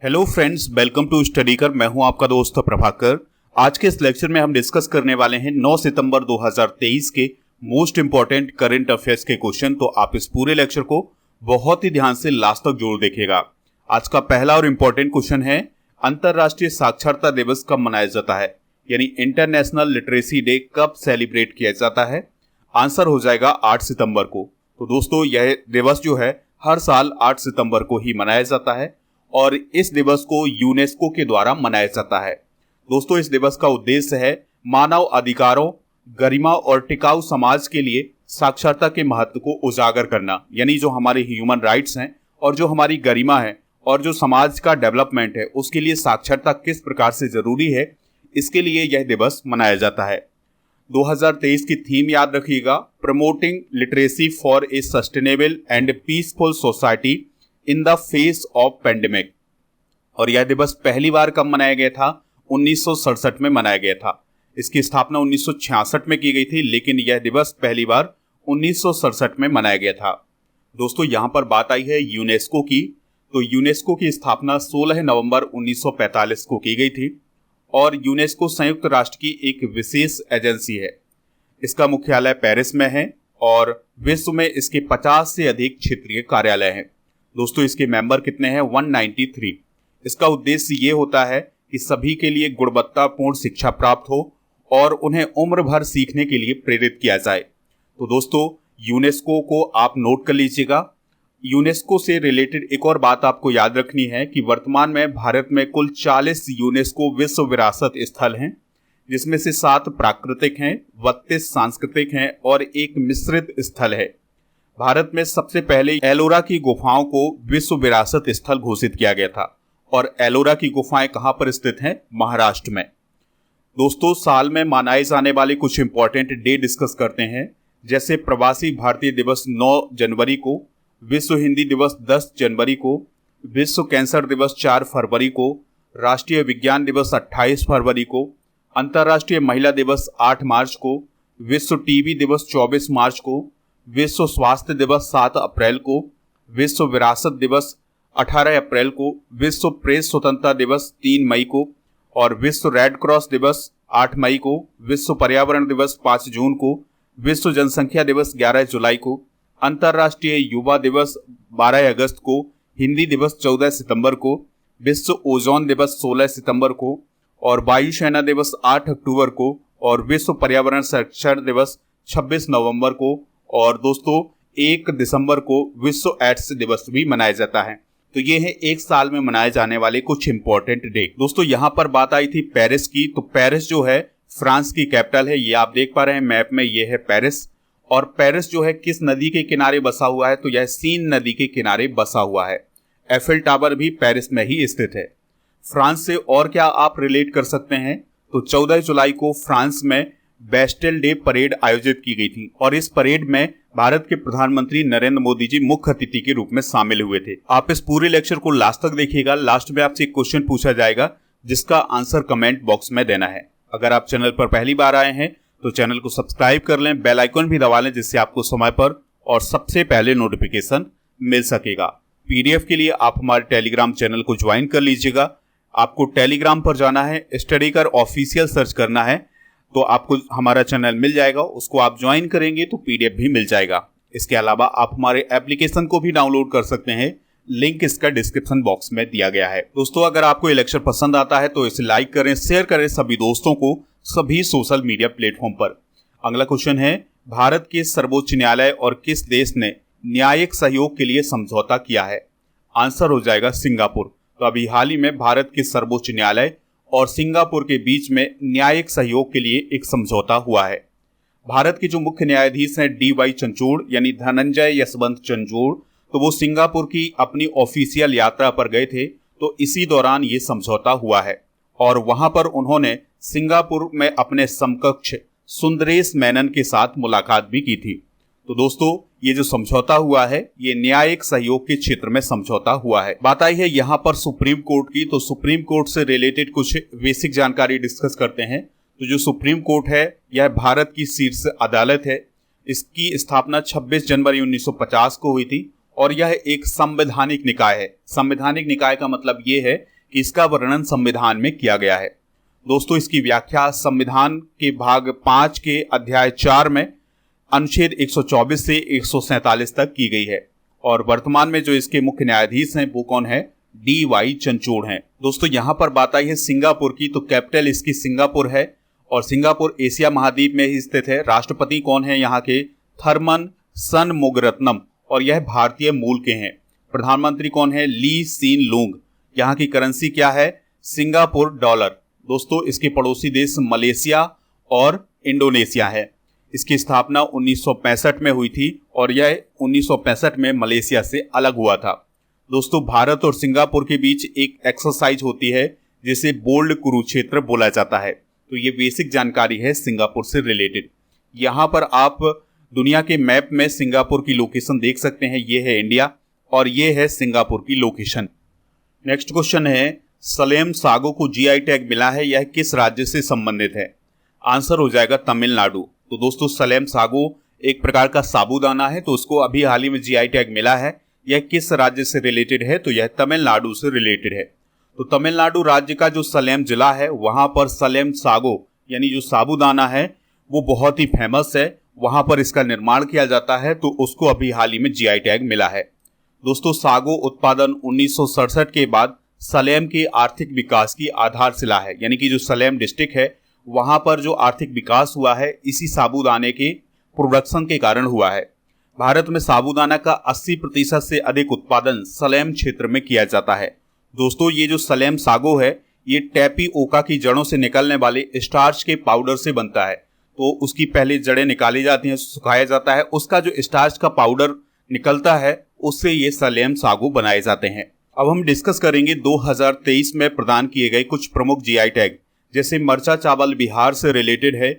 Hello friends, welcome to study कर। मैं हूं आपका दोस्त प्रभाकर। आज के इस लेक्चर में हम डिस्कस करने वाले हैं 9 सितंबर 2023 के मोस्ट इंपॉर्टेंट करंट अफेयर्स के क्वेश्चन। तो आप इस पूरे लेक्चर को बहुत ही ध्यान से लास्ट तक जरूर देखिएगा। आज का पहला और इम्पोर्टेंट क्वेश्चन है, अंतरराष्ट्रीय साक्षरता दिवस कब मनाया जाता है, यानी इंटरनेशनल लिटरेसी डे कब सेलिब्रेट किया जाता है। आंसर हो जाएगा 8 सितंबर को। तो दोस्तों, यह दिवस जो है हर साल 8 सितंबर को ही मनाया जाता है और इस दिवस को यूनेस्को के द्वारा मनाया जाता है। दोस्तों, इस दिवस का उद्देश्य है मानव अधिकारों, गरिमा और टिकाऊ समाज के लिए साक्षरता के महत्व को उजागर करना, यानी जो हमारे ह्यूमन राइट्स हैं और जो हमारी गरिमा है और जो समाज का डेवलपमेंट है उसके लिए साक्षरता किस प्रकार से जरूरी है, इसके लिए यह दिवस मनाया जाता है। 2023 की थीम याद रखिएगा, promoting literacy for a sustainable and peaceful society in the face of pandemic. और यह दिवस पहली बार कब मनाया गया था? 1967 में मनाया गया था। इसकी स्थापना 1966 में की गई थी, लेकिन यह दिवस पहली बार 1967 में मनाया गया था। दोस्तों, यहां पर बात आई है यूनेस्को की। तो यूनेस्को की स्थापना 16 नवंबर 1945 को की गई थी और यूनेस्को संयुक्त राष्ट्र की एक विशेष एजेंसी है। इसका मुख्यालय पेरिस में है और विश्व में इसके 50 से अधिक क्षेत्रीय कार्यालय हैं। दोस्तों, इसके मेंबर कितने हैं? 193। इसका उद्देश्य ये होता है कि सभी के लिए गुणवत्तापूर्ण शिक्षा प्राप्त हो और उन्हें उम्र भर सीखने के लिए प्रेरित किया जाए। तो दोस्तों, यूनेस्को को आप नोट कर लीजिएगा। यूनेस्को से रिलेटेड एक और बात आपको याद रखनी है कि वर्तमान में भारत में कुल 40 यूनेस्को विश्व विरासत स्थल हैं, जिसमें से 7 प्राकृतिक हैं, 32 सांस्कृतिक हैं और एक मिश्रित स्थल है। भारत में सबसे पहले एलोरा की गुफाओं को विश्व विरासत स्थल घोषित किया गया था और एलोरा की गुफाएं कहां पर स्थित हैं? महाराष्ट्र में। दोस्तों, साल में मनाए जाने वाले कुछ इंपॉर्टेंट डे डिस्कस करते हैं, जैसे प्रवासी भारतीय दिवस 9 जनवरी को, विश्व हिंदी दिवस 10 जनवरी को, विश्व कैंसर दिवस 4 फरवरी को, राष्ट्रीय विज्ञान दिवस 28 फरवरी को, अंतर्राष्ट्रीय महिला दिवस 8 मार्च को, विश्व टीबी दिवस 24 मार्च को, विश्व स्वास्थ्य दिवस 7 अप्रैल को, विश्व विरासत दिवस 18 अप्रैल को, विश्व प्रेस स्वतंत्रता दिवस 3 मई को और विश्व रेड क्रॉस दिवस 8 मई को, विश्व पर्यावरण दिवस 5 जून को, विश्व जनसंख्या दिवस 11 जुलाई को, अंतर्राष्ट्रीय युवा दिवस 12 अगस्त को, हिंदी दिवस 14 सितंबर को, विश्व ओजोन दिवस 16 सितंबर को और वायुसेना दिवस 8 अक्टूबर को और विश्व पर्यावरण संरक्षण दिवस 26 नवंबर को और दोस्तों 1 दिसंबर को विश्व एड्स दिवस भी मनाया जाता है। तो ये है एक साल में मनाए जाने वाले कुछ इंपॉर्टेंट डे। दोस्तों, यहाँ पर बात आई थी पेरिस की। तो पेरिस जो है फ्रांस की कैपिटल है, ये आप देख पा रहे हैं मैप में, ये है पेरिस। और पेरिस जो है किस नदी के किनारे बसा हुआ है? तो यह सीन नदी के किनारे बसा हुआ है। एफिल टावर भी पेरिस में ही स्थित है। फ्रांस से और क्या आप रिलेट कर सकते हैं? तो 14 जुलाई को फ्रांस में बेस्टिल डे परेड आयोजित की गई थी और इस परेड में भारत के प्रधानमंत्री नरेंद्र मोदी जी मुख्य अतिथि के रूप में शामिल हुए थे। आप इस पूरे लेक्चर को लास्ट तक देखिएगा। लास्ट में आपसे एक क्वेश्चन पूछा जाएगा जिसका आंसर कमेंट बॉक्स में देना है। अगर आप चैनल पर पहली बार आए हैं तो चैनल को सब्सक्राइब कर लें, बेल आइकन भी दबा लें, जिससे आपको समय पर और सबसे पहले नोटिफिकेशन मिल सकेगा। पीडीएफ के लिए आप हमारे टेलीग्राम चैनल को ज्वाइन कर लीजिएगा। आपको टेलीग्राम पर जाना है, स्टडी कर ऑफिशियल सर्च करना है तो आपको हमारा चैनल मिल जाएगा। उसको आप ज्वाइन करेंगे तो पीडीएफ भी मिल जाएगा। इसके अलावा आप हमारे एप्लीकेशन को भी डाउनलोड कर सकते हैं, लिंक इसका डिस्क्रिप्शन बॉक्स में दिया गया है। दोस्तों, अगर आपको ये लेक्चर पसंद आता है तो इसे लाइक करें, शेयर करें सभी दोस्तों को सभी सोशल मीडिया प्लेटफॉर्म पर। अगला क्वेश्चन है, भारत के सर्वोच्च न्यायालय और किस देश ने न्यायिक सहयोग के लिए समझौता किया है? आंसर हो जाएगा सिंगापुर। तो अभी हाल ही में भारत के सर्वोच्च न्यायालय और सिंगापुर के बीच में न्यायिक सहयोग के लिए एक समझौता हुआ है। भारत के जो मुख्य न्यायाधीश हैं DY चंद्रचूड़ यानी धनंजय यशवंत चंद्रचूड़, तो वो सिंगापुर की अपनी ऑफिशियल यात्रा पर गए थे। तो इसी दौरान ये समझौता हुआ है और वहां पर उन्होंने सिंगापुर में अपने समकक्ष सुंदरेश मेनन के साथ मुलाकात भी की थी। तो दोस्तों, ये जो समझौता हुआ है ये न्यायिक सहयोग के क्षेत्र में समझौता हुआ है। बात आई है यहाँ पर सुप्रीम कोर्ट की। तो सुप्रीम कोर्ट से रिलेटेड कुछ बेसिक जानकारी डिस्कस करते हैं। तो जो सुप्रीम कोर्ट है यह भारत की शीर्ष अदालत है। इसकी स्थापना 26 जनवरी 1950 को हुई थी और यह एक संवैधानिक निकाय है। संवैधानिक निकाय का मतलब ये है कि इसका वर्णन संविधान में किया गया है। दोस्तों, इसकी व्याख्या संविधान के भाग 5 के अध्याय 4 में अनुच्छेद 124 से 147 तक की गई है। और वर्तमान में जो इसके मुख्य न्यायाधीश हैं वो कौन है? DY चंद्रचूड़ हैं। दोस्तों, यहाँ पर बात आई है सिंगापुर की, तो कैपिटल इसकी सिंगापुर है और सिंगापुर एशिया महाद्वीप में ही स्थित है। राष्ट्रपति कौन है यहाँ के? थरमन सनमुगरत्नम, और यह भारतीय मूल के हैं। प्रधानमंत्री कौन है? Lee Hsien Loong. यहाँ की करेंसी क्या है? Singapore dollar. दोस्तों, इसके पड़ोसी देश मलेशिया और इंडोनेशिया है। इसकी स्थापना 1965 में हुई थी और यह 1965 में मलेशिया से अलग हुआ था। दोस्तों, भारत और सिंगापुर के बीच एक एक्सरसाइज होती है जिसे बोल्ड कुरुक्षेत्र बोला जाता है। तो ये बेसिक जानकारी है सिंगापुर से रिलेटेड। यहाँ पर आप दुनिया के मैप में सिंगापुर की लोकेशन देख सकते हैं। ये है इंडिया और ये है सिंगापुर की लोकेशन। नेक्स्ट क्वेश्चन है, सलेम सागो को GI टैग मिला है, यह किस राज्य से संबंधित है? आंसर हो जाएगा तमिलनाडु। तो दोस्तों, सलेम सागो एक प्रकार का साबूदाना है, तो उसको अभी हाल ही में GI टैग मिला है। यह किस राज्य से रिलेटेड है? तो यह तमिलनाडु से रिलेटेड है। तो तमिलनाडु राज्य का जो सलेम जिला है वहां पर सलेम सागो यानी जो साबूदाना है वो बहुत ही फेमस है। वहां पर इसका निर्माण किया जाता है, तो उसको अभी हाल ही में GI टैग मिला है। दोस्तों, सागो उत्पादन 1967 के बाद सलेम के आर्थिक विकास की आधारशिला है। यानी कि जो सलेम डिस्ट्रिक्ट है वहां पर जो आर्थिक विकास हुआ है इसी साबूदाने के प्रोडक्शन के कारण हुआ है। भारत में साबूदाना का 80% से अधिक उत्पादन सलेम क्षेत्र में किया जाता है। दोस्तों, ये जो सलेम सागो है ये टैपिओका की जड़ों से निकलने वाले स्टार्च के पाउडर से बनता है। तो उसकी पहले जड़ें निकाली जाती हैं, सुखाया जाता है, उसका जो स्टार्च का पाउडर निकलता है उससे ये सलेम सागो बनाए जाते हैं। अब हम डिस्कस करेंगे 2023 में प्रदान किए गए कुछ प्रमुख GI टैग। जैसे मरचा चावल बिहार से रिलेटेड है,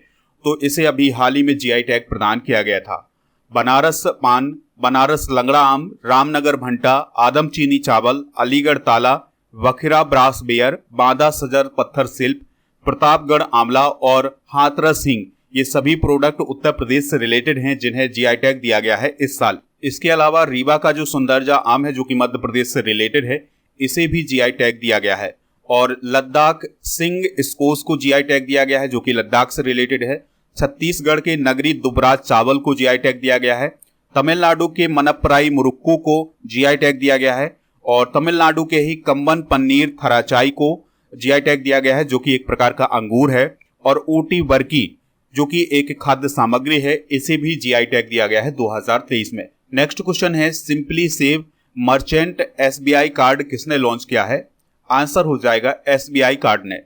तो इसे अभी हाल ही में GI टैग प्रदान किया गया था। बनारस पान, बनारस लंगड़ा आम, रामनगर भंटा, आदम चीनी चावल, अलीगढ़ ताला, वखिरा ब्रास बेयर, बांदा सजर पत्थर शिल्प, प्रतापगढ़ आंवला और हाथरस हिंग, ये सभी प्रोडक्ट उत्तर प्रदेश से रिलेटेड हैं जिन्हें GI टैग दिया गया है इस साल। इसके अलावा रीवा का जो सुंदरजा आम है जो कि मध्य प्रदेश से रिलेटेड है, इसे भी GI टैग दिया गया है। और लद्दाख सिंग स्कोस को GI टैग दिया गया है जो कि लद्दाख से रिलेटेड है। छत्तीसगढ़ के नगरी दुबराज चावल को GI टैग दिया गया है। तमिलनाडु के मनप्पराई मुरुक्कू को GI टैग दिया गया है और तमिलनाडु के ही कम्बन पन्नीर थराचाई को GI टैग दिया गया है जो कि एक प्रकार का अंगूर है। और ऊटी बर्की जो कि एक खाद्य सामग्री है, इसे भी GI टैग दिया गया है 2023 में। नेक्स्ट क्वेश्चन है, simply save merchant SBI card किसने लॉन्च किया है? आंसर हो जाएगा SBI कार्ड ने।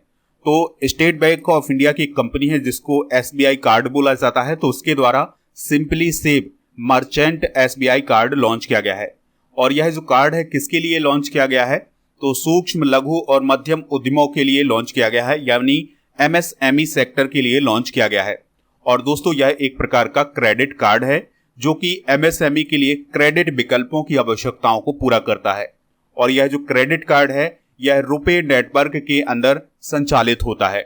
तो स्टेट बैंक ऑफ इंडिया की कंपनी है जिसको SBI कार्ड बोला जाता है, तो उसके द्वारा simply save merchant SBI card launch किया गया है। और यह जो कार्ड है किसके लिए लॉन्च किया गया है? तो सूक्ष्म लघु और मध्यम उद्यमों के लिए लॉन्च किया गया है, यानी MSME सेक्टर के लिए लॉन्च किया गया है। और दोस्तों, यह एक प्रकार का क्रेडिट कार्ड है जो कि MSME के लिए क्रेडिट विकल्पों की आवश्यकताओं को पूरा करता है। और यह जो क्रेडिट कार्ड है यह रुपे नेटवर्क के अंदर संचालित होता है।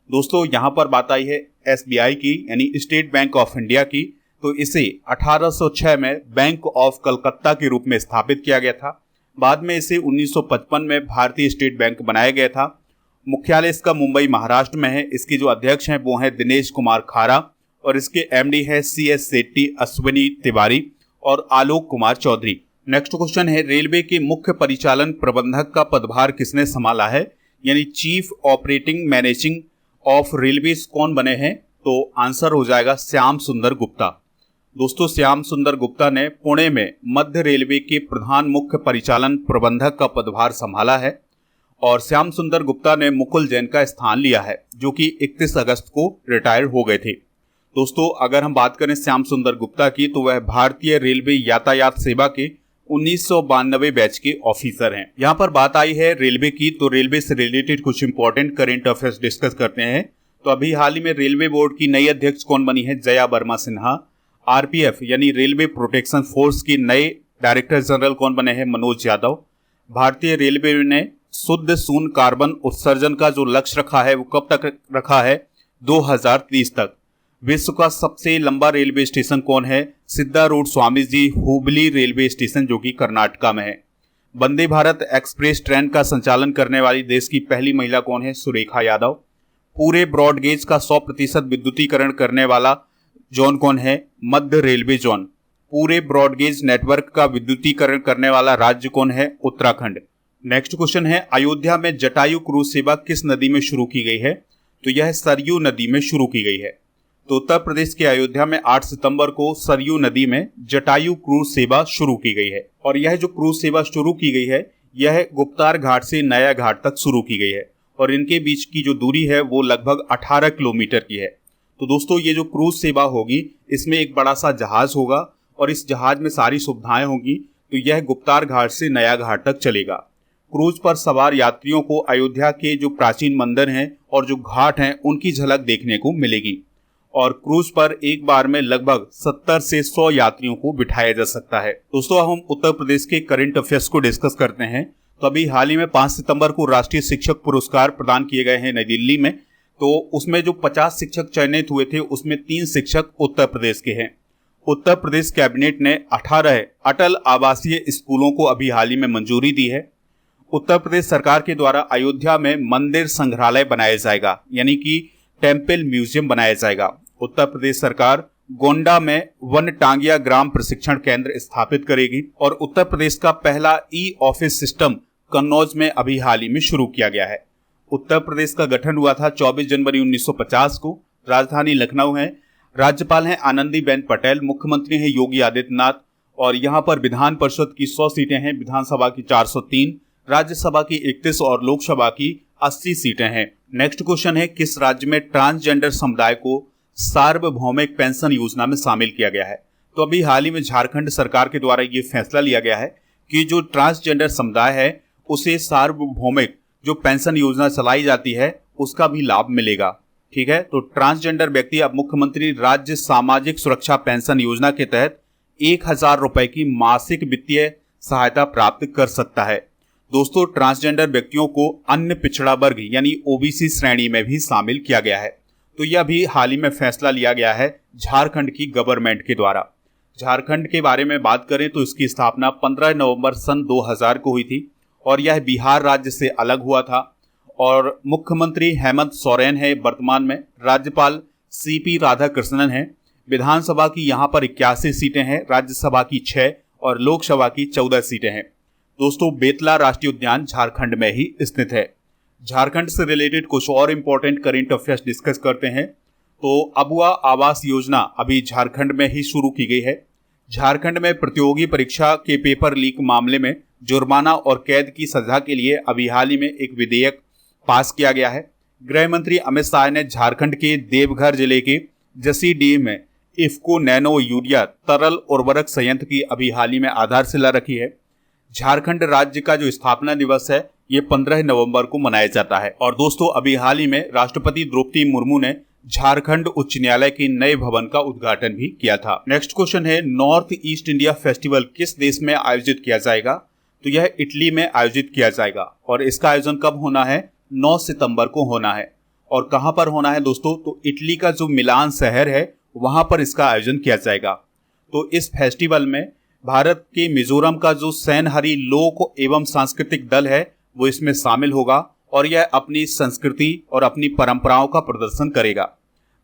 दोस्तों, यहाँ पर बात आई है SBI की यानी स्टेट बैंक ऑफ इंडिया की, तो इसे 1806 में बैंक ऑफ कलकत्ता के रूप में स्थापित किया गया था। बाद में इसे 1955 में भारतीय स्टेट बैंक बनाया गया था। मुख्यालय इसका मुंबई महाराष्ट्र में है। इसके जो अध्यक्ष हैं वो हैं दिनेश कुमार खारा और इसके MD है CS सेट्टी, अश्विनी तिवारी और आलोक कुमार चौधरी। नेक्स्ट क्वेश्चन है, रेलवे के मुख्य परिचालन प्रबंधक का पदभार किसने संभाला है? यानी chief operating managing of railways कौन बने हैं? तो आंसर हो जाएगा श्याम सुंदर गुप्ता। दोस्तों, श्याम सुंदर गुप्ता ने पुणे में मध्य रेलवे के प्रधान मुख्य परिचालन प्रबंधक का पदभार संभाला है और श्याम सुंदर गुप्ता ने मुकुल जैन का स्थान लिया है जो कि 31 अगस्त को रिटायर हो गए थे। दोस्तों, अगर हम बात करें श्याम सुंदर गुप्ता की तो वह भारतीय रेलवे यातायात सेवा के 1992 बैच के ऑफिसर हैं। यहाँ पर बात आई है रेलवे की, तो रेलवे से रिलेटेड कुछ इंपॉर्टेंट करंट अफेयर्स डिस्कस करते हैं। तो अभी हाल ही में रेलवे बोर्ड की नई अध्यक्ष कौन बनी है? जया वर्मा सिन्हा। RPF यानी रेलवे प्रोटेक्शन फोर्स की नए डायरेक्टर जनरल कौन बने हैं? मनोज यादव। भारतीय रेलवे ने शुद्ध शून्य कार्बन उत्सर्जन का जो लक्ष्य रखा है वो कब तक रखा है? 2030 तक। विश्व का सबसे लंबा रेलवे स्टेशन कौन है? सिद्धारूढ़ स्वामी जी हुबली रेलवे स्टेशन, जो कि कर्नाटका में है। वंदे भारत एक्सप्रेस ट्रेन का संचालन करने वाली देश की पहली महिला कौन है? सुरेखा यादव। पूरे ब्रॉडगेज का 100% विद्युतीकरण करने वाला जोन कौन है? मध्य रेलवे जोन। पूरे ब्रॉडगेज नेटवर्क का विद्युतीकरण करने वाला राज्य कौन है? उत्तराखंड। नेक्स्ट क्वेश्चन है, अयोध्या में जटायु क्रूज सेवा किस नदी में शुरू की गई है? तो यह सरयू नदी में शुरू की गई है। तो उत्तर प्रदेश के अयोध्या में 8 सितंबर को सरयू नदी में जटायु क्रूज सेवा शुरू की गई है। और यह जो क्रूज सेवा शुरू की गई है, यह गुप्तार घाट से नया घाट तक शुरू की गई है और इनके बीच की जो दूरी है वो लगभग 18 किलोमीटर की है। तो दोस्तों, ये जो क्रूज सेवा होगी, इसमें एक बड़ा सा जहाज होगा और इस जहाज में सारी सुविधाएं होंगी। तो यह गुप्तार घाट से नया घाट तक चलेगा। क्रूज पर सवार यात्रियों को अयोध्या के जो प्राचीन मंदिर हैं और जो घाट हैं उनकी झलक देखने को मिलेगी। और क्रूज पर एक बार में लगभग 70 से 100 यात्रियों को बिठाया जा सकता है। दोस्तों, हम उत्तर प्रदेश के करंट अफेयर्स को डिस्कस करते हैं। तो अभी हाल ही में 5 सितंबर को राष्ट्रीय शिक्षक पुरस्कार प्रदान किए गए हैं नई दिल्ली में। तो उसमें जो 50 शिक्षक चयनित हुए थे, उसमें 3 शिक्षक उत्तर प्रदेश के हैं। उत्तर प्रदेश कैबिनेट ने 18 अटल आवासीय स्कूलों को अभी हाल ही में मंजूरी दी है। उत्तर प्रदेश सरकार के द्वारा अयोध्या में मंदिर संग्रहालय बनाया जाएगा, यानी कि टेम्पल म्यूजियम बनाया जाएगा। उत्तर प्रदेश सरकार गोंडा में वन टांगिया ग्राम प्रशिक्षण केंद्र स्थापित करेगी और उत्तर प्रदेश का पहला ई ऑफिस सिस्टम कन्नौज में अभी हाल ही में शुरू किया गया है। उत्तर प्रदेश का गठन हुआ था 24 जनवरी 1950 को। राजधानी लखनऊ है। राज्यपाल हैं आनंदीबेन पटेल। मुख्यमंत्री हैं योगी आदित्यनाथ। और यहाँ पर विधान परिषद की 100 सीटें हैं, विधानसभा की 403, राज्यसभा की 31 और लोकसभा की 80 सीटें हैं। नेक्स्ट क्वेश्चन है, किस राज्य में ट्रांसजेंडर समुदाय को सार्वभौमिक पेंशन योजना में शामिल किया गया है? तो अभी हाल ही में झारखंड सरकार के द्वारा ये फैसला लिया गया है कि जो ट्रांसजेंडर समुदाय है उसे सार्वभौमिक जो पेंशन योजना चलाई जाती है उसका भी लाभ मिलेगा। ठीक है, तो ट्रांसजेंडर व्यक्ति अब मुख्यमंत्री राज्य सामाजिक सुरक्षा पेंशन योजना के तहत 1000 रुपए की मासिक वित्तीय सहायता प्राप्त कर सकता है। दोस्तों, ट्रांसजेंडर व्यक्तियों को अन्य पिछड़ा वर्ग यानी ओबीसी श्रेणी में भी शामिल किया गया है। तो यह भी हाल ही में फैसला लिया गया है झारखंड की गवर्नमेंट के द्वारा। झारखंड के बारे में बात करें तो इसकी स्थापना 15 नवंबर सन 2000 को हुई थी और यह बिहार राज्य से अलग हुआ था। और मुख्यमंत्री हेमंत सोरेन है वर्तमान में। राज्यपाल सीपी राधाकृष्णन है। विधानसभा की यहाँ पर 81 सीटें हैं, राज्यसभा की 6 और लोकसभा की 14 सीटें हैं। दोस्तों, बेतला राष्ट्रीय उद्यान झारखंड में ही स्थित है। झारखंड से रिलेटेड कुछ और इंपॉर्टेंट करंट अफेयर्स डिस्कस करते हैं। तो अबुआ आवास योजना अभी झारखंड में ही शुरू की गई है। झारखंड में प्रतियोगी परीक्षा के पेपर लीक मामले में जुर्माना और कैद की सजा के लिए अभी हाल ही में एक विधेयक पास किया गया है। गृह मंत्री अमित शाह ने झारखंड के देवघर जिले के जसीडीह में इफ्को नैनो यूरिया तरल उर्वरक संयंत्र की अभी हाल ही में आधारशिला रखी है। झारखंड राज्य का जो स्थापना दिवस है ये 15 नवंबर को मनाया जाता है। और दोस्तों, अभी हाल ही में राष्ट्रपति द्रौपदी मुर्मू ने झारखंड उच्च न्यायालय के नए भवन का उद्घाटन भी किया था। नेक्स्ट क्वेश्चन है, नॉर्थ ईस्ट इंडिया फेस्टिवल किस देश में आयोजित किया जाएगा? तो यह इटली में आयोजित किया जाएगा और इसका आयोजन कब होना है? 9 सितंबर को होना है। और कहां पर होना है दोस्तों? तो इटली का जो मिलान शहर है वहां पर इसका आयोजन किया जाएगा। तो इस फेस्टिवल में भारत के मिजोरम का जो सैनहरी लोक एवं सांस्कृतिक दल है वो इसमें शामिल होगा और यह अपनी संस्कृति और अपनी परंपराओं का प्रदर्शन करेगा।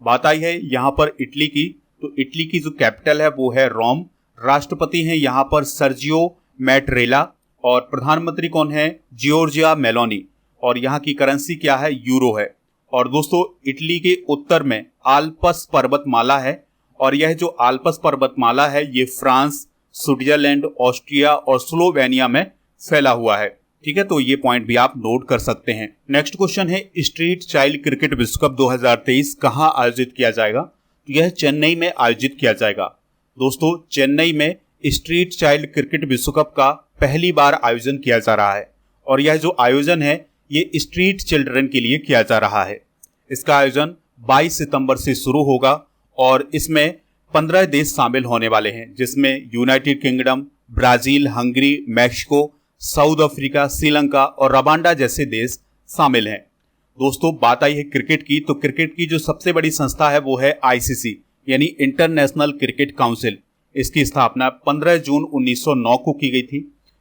बात आई है यहाँ पर इटली की। तो इटली की जो कैपिटल है वो है रोम। राष्ट्रपति हैं यहाँ पर सर्जियो मैटरेला और प्रधानमंत्री कौन है? Giorgia Meloni. और यहाँ की करेंसी क्या है? यूरो है। और दोस्तों, इटली के उत्तर में आल्पस पर्वतमाला है और यह जो आल्पस पर्वतमाला है ये फ्रांस, स्विट्जरलैंड, ऑस्ट्रिया और स्लोवेनिया में फैला हुआ है। ठीक है, तो ये पॉइंट भी आप नोट कर सकते हैं। नेक्स्ट क्वेश्चन है, स्ट्रीट चाइल्ड क्रिकेट विश्व कप 2023 कहां आयोजित किया जाएगा? तो यह चेन्नई में आयोजित किया जाएगा। दोस्तों, चेन्नई में स्ट्रीट चाइल्ड क्रिकेट विश्व कप का पहली बार आयोजन किया जा रहा है और यह जो आयोजन है ये स्ट्रीट चिल्ड्रन के लिए किया जा रहा है। इसका आयोजन 22 सितंबर से शुरू होगा और इसमें 15 देश शामिल होने वाले हैं, जिसमें United kingdom, Brazil, Hungary, Mexico, south Africa, Sri Lanka और रवांडा जैसे देश शामिल हैं। दोस्तों बात आई है क्रिकेट की, तो क्रिकेट की जो सबसे बड़ी संस्था है वो है आईसीसी यानी इंटरनेशनल क्रिकेट काउंसिल। इसकी स्थापना 15 जून 1909 को की गई थी।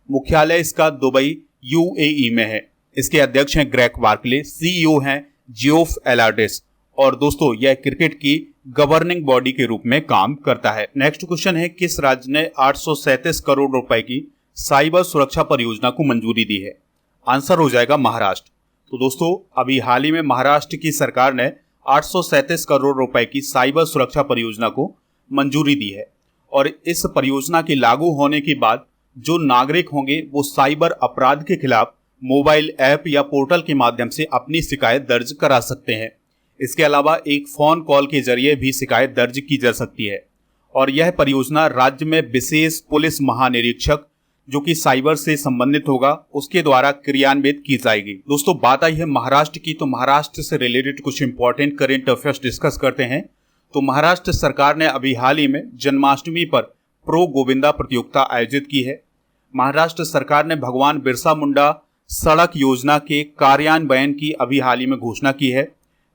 मुख्यालय इसका दुबई यूएई में है। इसके अध्यक्ष हैं ग्रेग बार्कले, सीईओ हैं जियोफ एलार्डिस, और दोस्तों यह क्रिकेट की गवर्निंग बॉडी के रूप में काम करता है। नेक्स्ट क्वेश्चन है, किस राज्य ने 837 करोड़ रुपए की साइबर सुरक्षा परियोजना को मंजूरी दी है? आंसर हो जाएगा महाराष्ट्र। तो दोस्तों अभी हाल ही में महाराष्ट्र की सरकार ने 837 करोड़ रुपए की साइबर सुरक्षा परियोजना को मंजूरी दी है, और इस परियोजना के लागू होने के बाद जो नागरिक होंगे वो साइबर अपराध के खिलाफ मोबाइल ऐप या पोर्टल के माध्यम से अपनी शिकायत दर्ज करा सकते हैं। इसके अलावा एक फोन कॉल के जरिए भी शिकायत दर्ज की जा सकती है, और यह परियोजना राज्य में विशेष पुलिस महानिरीक्षक जो कि साइबर से संबंधित होगा उसके द्वारा क्रियान्वित की जाएगी। दोस्तों बात आई है महाराष्ट्र की, तो महाराष्ट्र से रिलेटेड कुछ इंपॉर्टेंट करंट अफेयर्स डिस्कस करते हैं। तो महाराष्ट्र सरकार ने अभी हाल ही में जन्माष्टमी पर प्रो गोविंदा प्रतियोगिता आयोजित की है। महाराष्ट्र सरकार ने भगवान बिरसा मुंडा सड़क योजना के कार्यान्वयन की अभी हाल ही में घोषणा की है।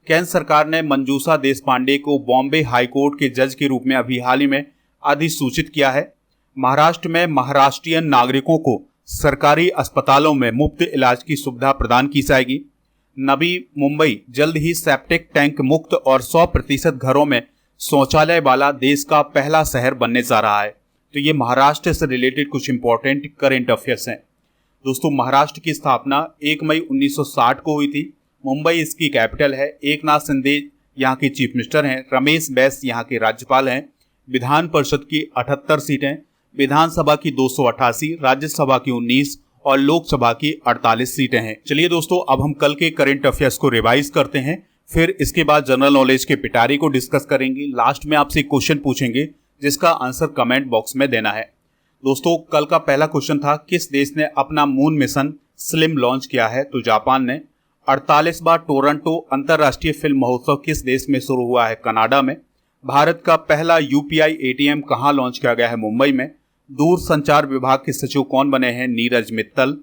केंद्र सरकार ने मंजूषा देशपांडे को बॉम्बे हाईकोर्ट के जज के रूप में अभी हाल ही में अधिसूचित किया है। महाराष्ट्र में महाराष्ट्रीयन नागरिकों को सरकारी अस्पतालों में मुफ्त इलाज की सुविधा प्रदान की जाएगी। नवी मुंबई जल्द ही सेप्टिक टैंक मुक्त और 100% घरों में शौचालय वाला देश का पहला शहर बनने जा रहा है। तो ये महाराष्ट्र से रिलेटेड कुछ इंपॉर्टेंट करंट अफेयर्स हैं। दोस्तों महाराष्ट्र की स्थापना 1 मई 1960 को हुई थी। मुंबई इसकी कैपिटल है। एकनाथ शिंदे यहाँ के चीफ मिनिस्टर हैं। रमेश बैस यहाँ के राज्यपाल हैं। विधान परिषद की 78 सीटें, विधानसभा की 288, राज्यसभा की 19 और लोकसभा की 48 सीटें हैं। चलिए दोस्तों अब हम कल के करंट अफेयर्स को रिवाइज करते हैं, फिर इसके बाद जनरल नॉलेज के पिटारे को डिस्कस करेंगे। लास्ट में आपसे क्वेश्चन पूछेंगे जिसका आंसर कमेंट बॉक्स में देना है। दोस्तों कल का पहला क्वेश्चन था, किस देश ने अपना मून मिशन स्लिम लॉन्च किया है? तो जापान ने। 48वां टोरंटो अंतर्राष्ट्रीय फिल्म महोत्सव किस देश में शुरू हुआ है? कनाडा में। भारत का पहला यूपीआई एटीएम कहां लॉन्च किया गया है? मुंबई में। दूरसंचार विभाग के सचिव कौन बने हैं? नीरज मित्तल।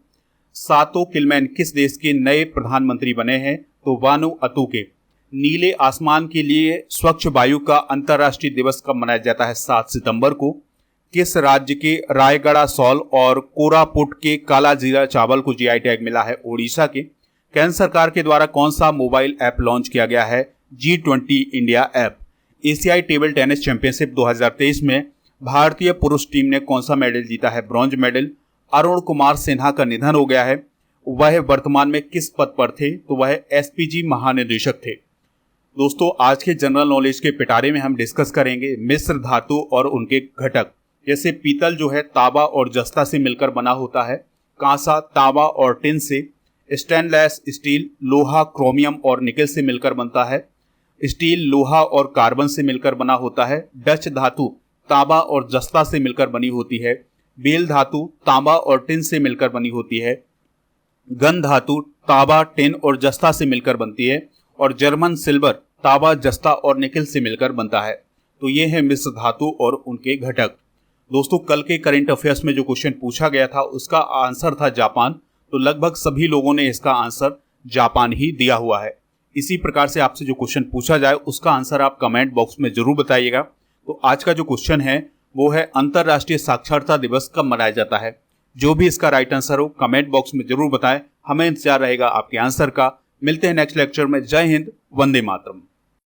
सातो किलमैन किस देश के नए प्रधानमंत्री बने हैं? तो वानुअतु के। नीले आसमान के लिए स्वच्छ वायु का अंतर्राष्ट्रीय दिवस कब मनाया जाता है? 7 सितंबर को। किस राज्य के रायगढ़ सॉल और कोरापुट के काला जीरा चावल को जीआई टैग मिला है? ओडिशा के। केंद्र सरकार के द्वारा कौन सा मोबाइल ऐप लॉन्च किया गया है? G20 India app. एशियाई टेबल टेनिस चैंपियनशिप 2023 में भारतीय पुरुष टीम ने कौन सा मेडल जीता है? Bronze medal. अरुण कुमार सिन्हा का निधन हो गया है। वह वर्तमान में किस पद पर थे? तो वह एसपीजी महानिदेशक थे। दोस्तों आज के जनरल नॉलेज के पिटारे में हम डिस्कस करेंगे मिश्र धातु और उनके घटक। जैसे पीतल जो है तांबा और जस्ता से मिलकर बना होता है, कांसा तांबा और टिन से, स्टेनलेस स्टील लोहा क्रोमियम और निकेल से मिलकर बनता है, स्टील लोहा और कार्बन से मिलकर बना होता है, डच धातु तांबा और जस्ता से मिलकर बनी होती है, बेल धातु तांबा और टिन से मिलकर बनी होती है, गन धातु तांबा टिन और जस्ता से मिलकर बनती है, और जर्मन सिल्वर तांबा जस्ता और निकेल से मिलकर बनता है। तो ये है मिश्र धातु और उनके घटक। दोस्तों कल के करंट अफेयर्स में जो क्वेश्चन पूछा गया था उसका आंसर था जापान, तो लगभग सभी लोगों ने इसका आंसर जापान ही दिया हुआ है। इसी प्रकार से आपसे जो क्वेश्चन पूछा जाए उसका आंसर आप कमेंट बॉक्स में जरूर बताइएगा। तो आज का जो क्वेश्चन है वो है अंतर्राष्ट्रीय साक्षरता दिवस कब मनाया जाता है? जो भी इसका राइट आंसर हो कमेंट बॉक्स में जरूर बताएं, हमें इंतजार रहेगा आपके आंसर का। मिलते हैं नेक्स्ट लेक्चर में। जय हिंद, वंदे मातरम।